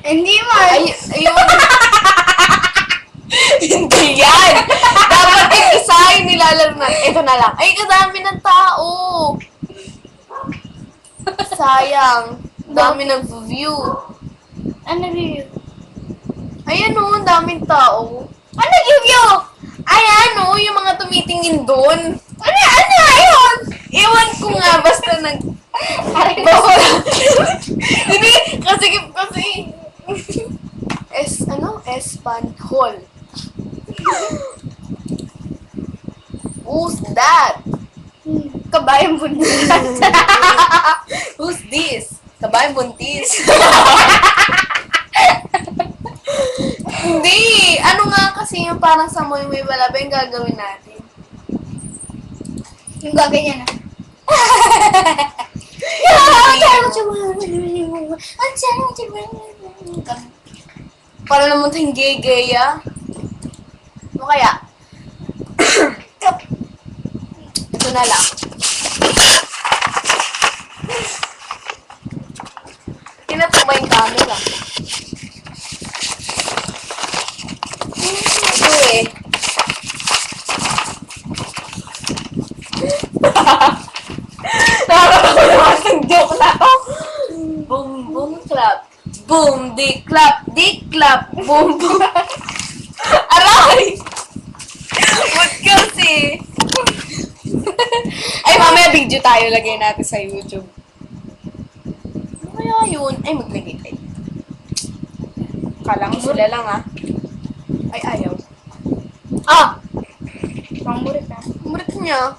Hindi man. Ayun. Hindi yan. Dapat yung isa yung nilalaro na. Ito na lang. Ay, kadami ng tao. Sayang. Dami nag-view. Ano review? Ayan o, ang daming tao. Ano review? Ayan o, yung mga tumitingin doon. Ano yun? Ewan ko nga, basta basta, hindi, kasi, Espan Hall. Who's that? Kabayang buntis. Who's this? Sabay buntis. Hindi, ano nga kasi yung parang sa Moy Moy Balaba yung gagawin natin. Yung gaganyan na. Para naman tayong gay-gay, ah. Ano kaya? Ito na lang. Kinatong ba yung camera? Ito eh. Nakakatawa yung joke na to. Boom, boom, clap. Boom, di clap, boom, boom. Aray! What kasi? Ay, mamaya video tayo, lagay natin sa YouTube. Ano kaya yun? Ay, maglagay tayo. Kala ko sila lang, ah. Ay, ayaw. Ah! Pangburit na. Murit niya.